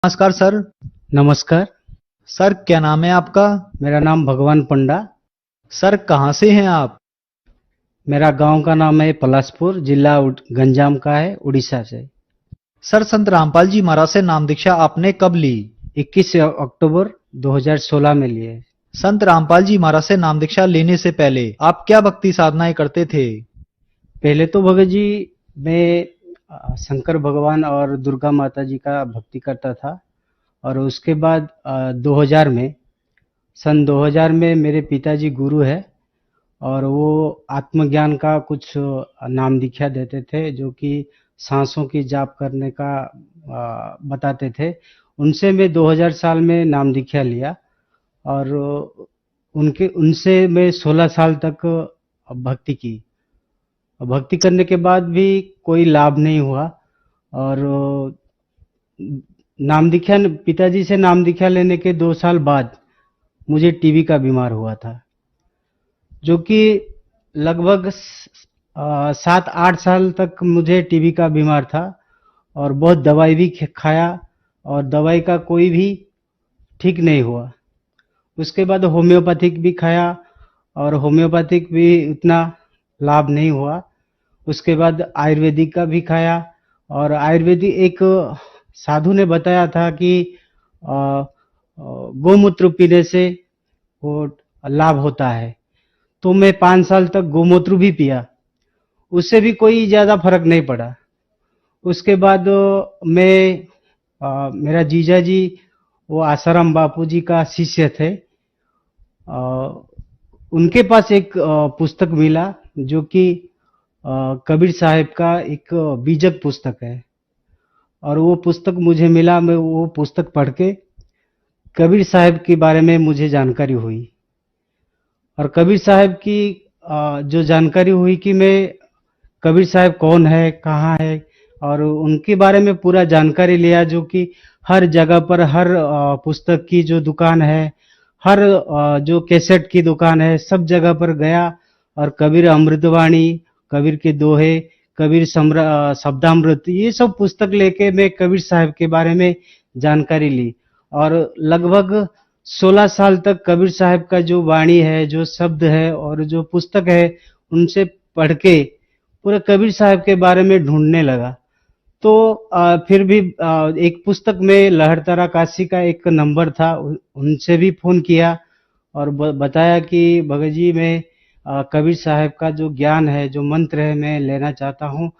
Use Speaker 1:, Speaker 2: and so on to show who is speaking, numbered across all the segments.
Speaker 1: नमस्कार सर।
Speaker 2: नमस्कार।
Speaker 1: सर क्या नाम है आपका?
Speaker 2: मेरा नाम भगवान पंडा।
Speaker 1: सर कहाँ से हैं आप?
Speaker 2: मेरा गांव का नाम है पलासपुर, जिला गंजाम का है, उड़ीसा से।
Speaker 1: सर संत रामपाल जी महाराज से नाम दीक्षा आपने कब ली?
Speaker 2: 21 अक्टूबर 2016 में लिए।
Speaker 1: संत रामपाल जी महाराज से नाम दीक्षा लेने से पहले आप क्या भक्ति साधनाएं करते थे?
Speaker 2: पहले तो भगत जी मैं शंकर भगवान और दुर्गा माता जी का भक्ति करता था। और उसके बाद 2000 में, सन 2000 में मेरे पिताजी गुरु है और वो आत्मज्ञान का कुछ नाम दीक्षा देते थे, जो कि सांसों की जाप करने का बताते थे। उनसे मैं 2000 साल में नाम दीक्षा लिया और उनके उनसे मैं 16 साल तक भक्ति की। भक्ति करने के बाद भी कोई लाभ नहीं हुआ। और नाम दीक्षा पिताजी से नाम दीक्षा लेने के 2 साल बाद मुझे टीबी का बीमार हुआ था, जो कि लगभग 7-8 साल तक मुझे टीबी का बीमार था और बहुत दवाई भी खाया और दवाई का कोई भी ठीक नहीं हुआ। उसके बाद होम्योपैथिक भी खाया और होम्योपैथिक भी उतना लाभ नहीं हुआ। उसके बाद आयुर्वेदिक का भी खाया और आयुर्वेदिक एक साधु ने बताया था कि गोमूत्र पीने से वो लाभ होता है। तो मैं 5 साल तक गोमूत्र भी पिया, उससे भी कोई ज्यादा फर्क नहीं पड़ा। उसके बाद मेरा जीजा जी वो आसाराम बापू जी का शिष्य थे। उनके पास एक पुस्तक मिला, जो कि कबीर साहब का एक बीजक पुस्तक है। और वो पुस्तक मुझे मिला, मैं वो पुस्तक पढ़ के कबीर साहब के बारे में मुझे जानकारी हुई। और कबीर साहब की जो जानकारी हुई कि मैं कबीर साहब कौन है, कहाँ है, और उनके बारे में पूरा जानकारी लिया, जो कि हर जगह पर, हर पुस्तक की जो दुकान है, हर जो कैसेट की दुकान है, सब जगह पर गया और कबीर अमृतवाणी, कबीर के दोहे, कबीर शब्दामृत, ये सब पुस्तक लेके मैं कबीर साहब के बारे में जानकारी ली। और लगभग 16 साल तक कबीर साहब का जो वाणी है, जो शब्द है और जो पुस्तक है, उनसे पढ़ के पूरे कबीर साहब के बारे में ढूंढने लगा। तो फिर भी एक पुस्तक में लहरतारा काशी का एक नंबर था, उनसे भी फोन किया और बताया कि भगत जी मैं कबीर साहब का जो ज्ञान है, जो मंत्र है, मैं लेना चाहता हूँ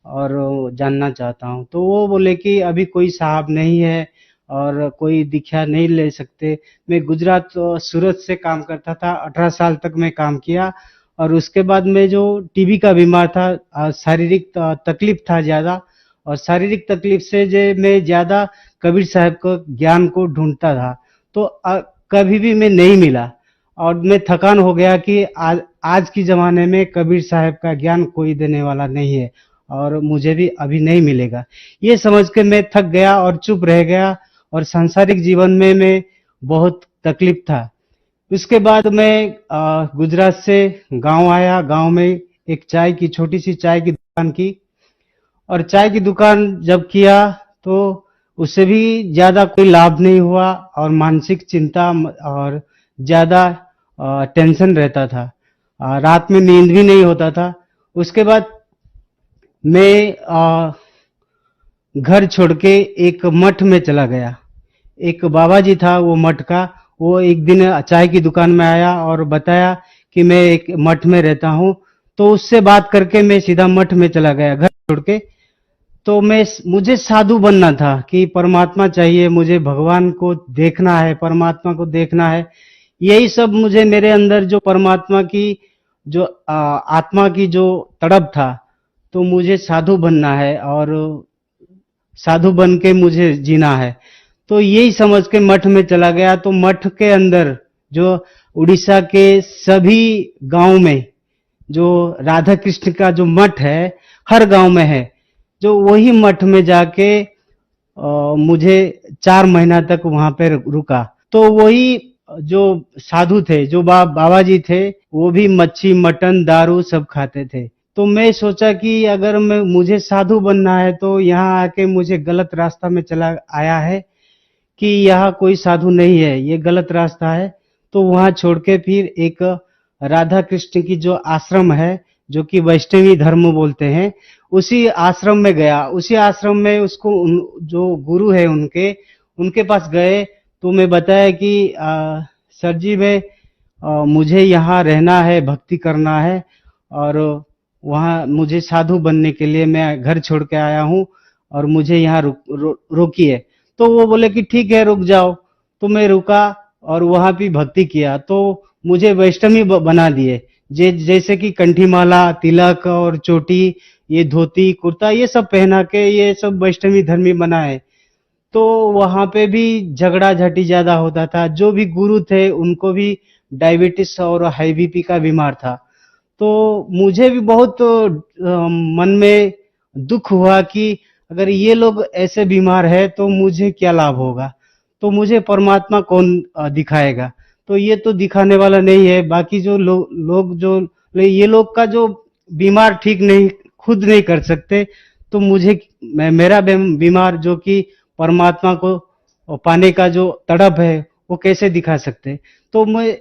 Speaker 2: और जानना चाहता हूँ। तो वो बोले कि अभी कोई साहब नहीं है और कोई दीक्षा नहीं ले सकते। मैं गुजरात सूरत से काम करता था, 18 साल तक मैं काम किया। और उसके बाद में जो टीबी का बीमार था, शारीरिक तकलीफ था ज्यादा, और शारीरिक तकलीफ से जो मैं ज्यादा कबीर साहब को ज्ञान को ढूंढता था, तो कभी भी मैं नहीं मिला। और मैं थकान हो गया कि आज की जमाने में कबीर साहब का ज्ञान कोई देने वाला नहीं है और मुझे भी अभी नहीं मिलेगा। ये समझ के मैं थक गया और चुप रह गया और सांसारिक जीवन में मैं बहुत तकलीफ था। उसके बाद मैं गुजरात से गांव आया। गांव में एक चाय की, छोटी सी चाय की दुकान की। और चाय की दुकान जब किया तो उससे भी ज्यादा कोई लाभ नहीं हुआ और मानसिक चिंता और ज्यादा टेंशन रहता था। रात में नींद भी नहीं होता था। उसके बाद मैं घर छोड़ के एक मठ में चला गया। एक बाबा जी था वो मठ का, वो एक दिन चाय की दुकान में आया और बताया कि मैं एक मठ में रहता हूँ। तो उससे बात करके मैं सीधा मठ में चला गया घर छोड़ के। तो मुझे साधु बनना था कि परमात्मा चाहिए, मुझे भगवान को देखना है, परमात्मा को देखना है। यही सब मुझे, मेरे अंदर जो परमात्मा की जो आत्मा की जो तड़प था, तो मुझे साधु बनना है और साधु बन के मुझे जीना है। तो यही समझ के मठ में चला गया। तो मठ के अंदर जो उड़ीसा के सभी गांव में जो राधा कृष्ण का जो मठ है, हर गांव में है। जो वही मठ में जाके मुझे 4 महीना तक वहां पे रुका। तो वही जो साधु थे, जो बाबा जी थे, वो भी मच्छी, मटन, दारू सब खाते थे। तो मैं सोचा कि अगर मुझे साधु बनना है तो यहाँ आके मुझे गलत रास्ता में चला आया है। कि यहाँ कोई साधु नहीं है, ये गलत रास्ता है। तो वहां छोड़ के फिर एक राधा कृष्ण की जो आश्रम है, जो कि वैष्णवी धर्म बोलते हैं, उसी आश्रम में गया। उसी आश्रम में उसको जो गुरु है उनके उनके पास गए। तो मैं बताया कि सर जी, मैं मुझे यहाँ रहना है, भक्ति करना है, और वहाँ मुझे साधु बनने के लिए मैं घर छोड़ के आया हूँ, और मुझे यहाँ रोकिए। तो वो बोले कि ठीक है, रुक जाओ। तो मैं रुका और वहाँ भी भक्ति किया। तो मुझे वैष्णवी बना दिए। जैसे कि कंठी माला, तिलक और चोटी, ये धोती कुर्ता, ये सब पहना के ये सब वैष्णवी धर्मी बनाए। तो वहां पे भी झगड़ा झाटी ज्यादा होता था। जो भी गुरु थे उनको भी डायबिटीज और हाई बीपी का बीमार था। तो मुझे भी बहुत मन में दुख हुआ कि अगर ये लोग ऐसे बीमार है तो मुझे क्या लाभ होगा, तो मुझे परमात्मा कौन दिखाएगा। तो ये तो दिखाने वाला नहीं है। बाकी जो लोग जो ये लोग का जो बीमार ठीक नहीं, खुद नहीं कर सकते, तो मुझे मेरा बीमार जो कि परमात्मा को पाने का जो तड़प है वो कैसे दिखा सकते। तो मैं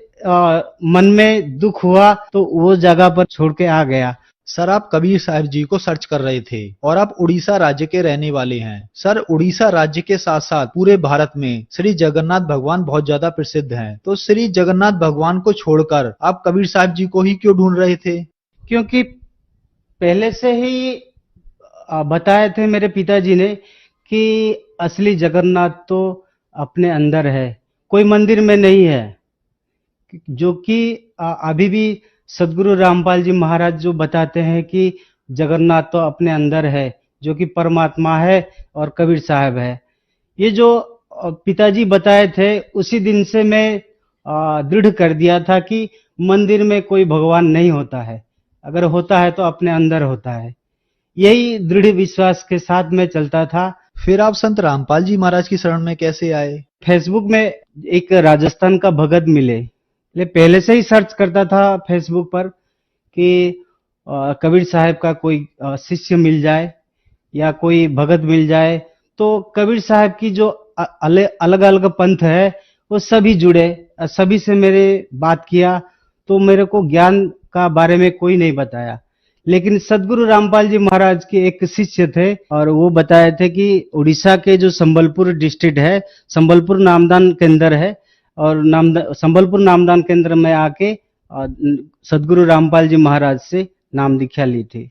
Speaker 2: मन में दुख हुआ, तो वो जगह पर छोड़ के आ गया।
Speaker 1: सर, आप कबीर साहब जी को सर्च कर रहे थे और आप उड़ीसा राज्य के रहने वाले हैं। सर, उड़ीसा राज्य के साथ साथ पूरे भारत में श्री जगन्नाथ भगवान बहुत ज्यादा प्रसिद्ध हैं। तो श्री जगन्नाथ भगवान को छोड़कर आप कबीर साहब जी को ही क्यों ढूंढ रहे थे?
Speaker 2: क्योंकि पहले से ही बताए थे मेरे पिताजी ने कि असली जगन्नाथ तो अपने अंदर है, कोई मंदिर में नहीं है। जो कि अभी भी सदगुरु रामपाल जी महाराज जो बताते हैं कि जगन्नाथ तो अपने अंदर है, जो कि परमात्मा है और कबीर साहब है। ये जो पिताजी बताए थे, उसी दिन से मैं दृढ़ कर दिया था कि मंदिर में कोई भगवान नहीं होता है, अगर होता है तो अपने अंदर होता है। यही दृढ़ विश्वास के साथ मैं चलता था।
Speaker 1: फिर आप संत रामपाल जी महाराज की शरण में कैसे आए?
Speaker 2: फेसबुक में एक राजस्थान का भगत मिले। मैं पहले से ही सर्च करता था फेसबुक पर कि कबीर साहब का कोई शिष्य मिल जाए या कोई भगत मिल जाए। तो कबीर साहब की जो अलग अलग पंथ है वो सभी जुड़े, सभी से मेरे बात किया। तो मेरे को ज्ञान का बारे में कोई नहीं बताया, लेकिन सदगुरु रामपाल जी महाराज के एक शिष्य थे और वो बताए थे कि उड़ीसा के जो संबलपुर डिस्ट्रिक्ट है, संबलपुर नामदान केंद्र है, और संबलपुर नामदान केंद्र में आके सदगुरु रामपाल जी महाराज से नाम दीक्षा ली थी।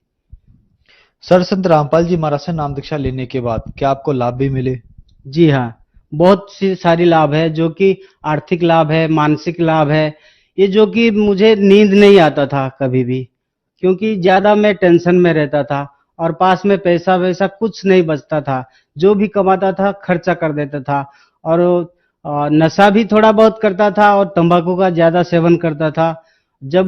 Speaker 1: सर, संत रामपाल जी महाराज से नाम दीक्षा लेने के बाद क्या आपको लाभ भी मिले?
Speaker 2: जी हाँ, बहुत सी सारी लाभ है, जो कि आर्थिक लाभ है, मानसिक लाभ है। ये जो कि मुझे नींद नहीं आता था कभी भी, क्योंकि ज्यादा मैं टेंशन में रहता था और पास में पैसा वैसा कुछ नहीं बचता था। जो भी कमाता था खर्चा कर देता था, और नशा भी थोड़ा बहुत करता था और तंबाकू का ज्यादा सेवन करता था। जब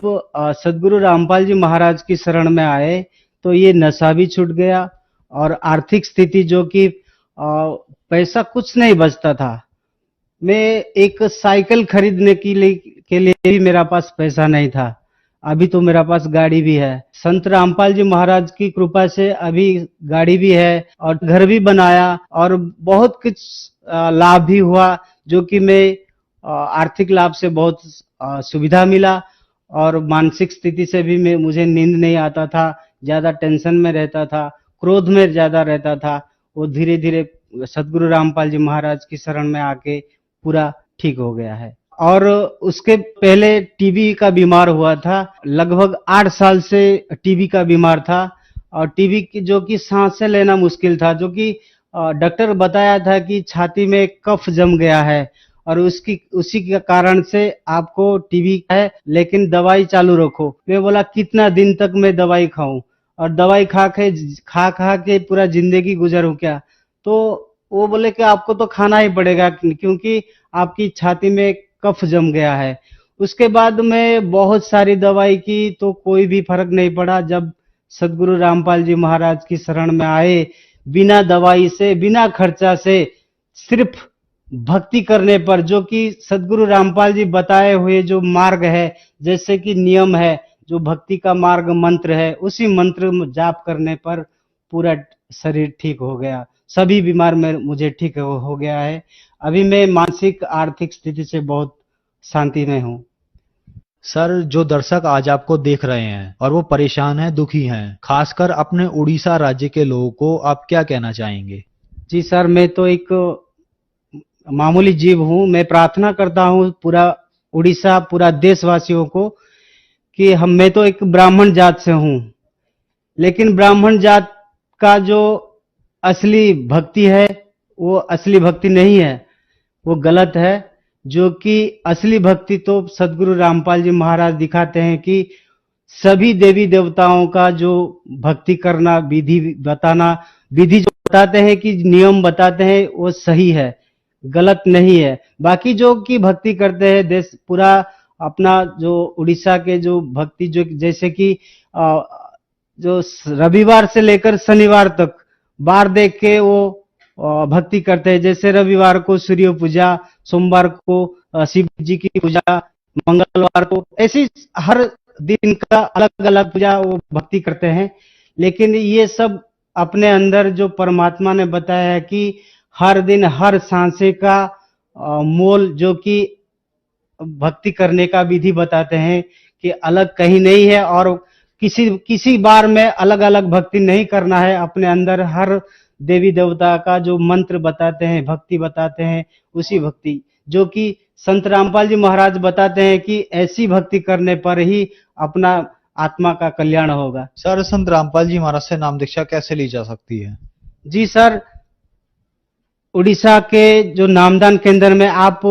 Speaker 2: सदगुरु रामपाल जी महाराज की शरण में आए तो ये नशा भी छूट गया, और आर्थिक स्थिति जो कि पैसा कुछ नहीं बचता था। मैं एक साइकिल खरीदने के लिए भी मेरा पास पैसा नहीं था। अभी तो मेरा पास गाड़ी भी है। संत रामपाल जी महाराज की कृपा से अभी गाड़ी भी है और घर भी बनाया, और बहुत कुछ लाभ भी हुआ, जो कि मैं आर्थिक लाभ से बहुत सुविधा मिला, और मानसिक स्थिति से भी मुझे नींद नहीं आता था, ज्यादा टेंशन में रहता था, क्रोध में ज्यादा रहता था। वो धीरे धीरे सदगुरु रामपाल जी महाराज की शरण में आके पूरा ठीक हो गया है। और उसके पहले टीबी का बीमार हुआ था, लगभग 8 साल से टीबी का बीमार था, और टीबी की जो कि सांसें लेना मुश्किल था, जो कि डॉक्टर बताया था कि छाती में कफ जम गया है और उसी के कारण से आपको टीबी है, लेकिन दवाई चालू रखो। मैं बोला कितना दिन तक मैं दवाई खाऊं, और दवाई खा के पूरा जिंदगी गुजरूं क्या? तो वो बोले कि आपको तो खाना ही पड़ेगा, क्योंकि आपकी छाती में कफ जम गया है। उसके बाद में बहुत सारी दवाई की तो कोई भी फर्क नहीं पड़ा। जब सदगुरु रामपाल जी महाराज की शरण में आए, बिना दवाई से, बिना खर्चा से, सिर्फ भक्ति करने पर, जो कि सदगुरु रामपाल जी बताए हुए जो मार्ग है, जैसे कि नियम है, जो भक्ति का मार्ग मंत्र है, उसी मंत्र जाप करने पर पूरा शरीर ठीक हो गया, सभी बीमार में मुझे ठीक हो गया है। अभी मैं मानसिक आर्थिक स्थिति से बहुत शांति में हूँ।
Speaker 1: सर, जो दर्शक आज आपको देख रहे हैं और वो परेशान हैं, दुखी हैं, खासकर अपने उड़ीसा राज्य के लोगों को आप क्या कहना चाहेंगे?
Speaker 2: जी सर, मैं तो एक मामूली जीव हूँ। मैं प्रार्थना करता हूँ पूरा उड़ीसा, पूरा देशवासियों को कि मैं तो एक ब्राह्मण जात से हूँ, लेकिन ब्राह्मण जात का जो असली भक्ति है वो असली भक्ति नहीं है, वो गलत है। जो कि असली भक्ति तो सदगुरु रामपाल जी महाराज दिखाते हैं कि सभी देवी देवताओं का जो भक्ति करना, विधि बताना, विधि जो बताते हैं कि नियम बताते हैं वो सही है, गलत नहीं है। बाकी जो कि भक्ति करते हैं देश पूरा अपना, जो उड़ीसा के जो भक्ति जो जैसे कि जो रविवार से लेकर शनिवार तक बार देख के वो भक्ति करते हैं। जैसे रविवार को सूर्य पूजा, सोमवार को शिव जी की पूजा, मंगलवार को, ऐसी हर दिन का अलग अलग पूजा वो भक्ति करते हैं। लेकिन ये सब अपने अंदर जो परमात्मा ने बताया है कि हर दिन हर सांसे का मोल, जो कि भक्ति करने का विधि बताते हैं कि अलग कहीं नहीं है, और किसी बार में अलग अलग भक्ति नहीं करना है। अपने अंदर हर देवी देवता का जो मंत्र बताते हैं, भक्ति बताते हैं, उसी भक्ति जो कि संत रामपाल जी महाराज बताते हैं कि ऐसी भक्ति करने पर ही अपना आत्मा का कल्याण होगा।
Speaker 1: सर, संत रामपाल जी महाराज से नाम दीक्षा कैसे ली जा सकती है?
Speaker 2: जी सर, उड़ीसा के जो नामदान केंद्र में आप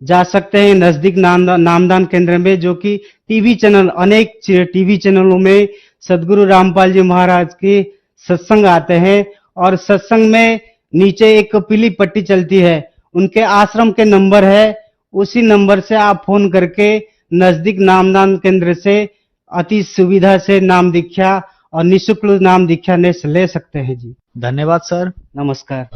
Speaker 2: जा सकते हैं, नजदीक नामदान केंद्र में, जो कि टीवी चैनल, अनेक टीवी चैनलों में सदगुरु रामपाल जी महाराज के सत्संग आते हैं, और सत्संग में नीचे एक पीली पट्टी चलती है, उनके आश्रम के नंबर है, उसी नंबर से आप फोन करके नजदीक नामदान केंद्र से अति सुविधा से नाम दीक्षा और निःशुल्क नाम दीक्षा ले सकते हैं। जी
Speaker 1: धन्यवाद सर।
Speaker 2: नमस्कार।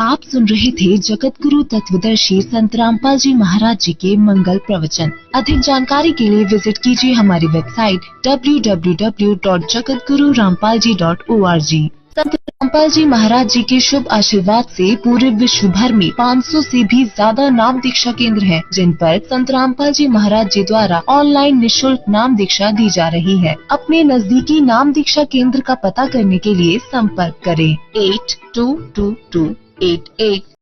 Speaker 3: आप सुन रहे थे जगत गुरु तत्वदर्शी संत रामपाल जी महाराज जी के मंगल प्रवचन। अधिक जानकारी के लिए विजिट कीजिए हमारी वेबसाइट www.jagatgururampalji.org। संत रामपाल जी महाराज जी के शुभ आशीर्वाद से पूरे विश्व भर में 500 से भी ज्यादा नाम दीक्षा केंद्र हैं, जिन पर संत रामपाल जी महाराज जी द्वारा ऑनलाइन निःशुल्क नाम दीक्षा दी जा रही है। अपने नजदीकी नाम दीक्षा केंद्र का पता करने के लिए संपर्क करें 822288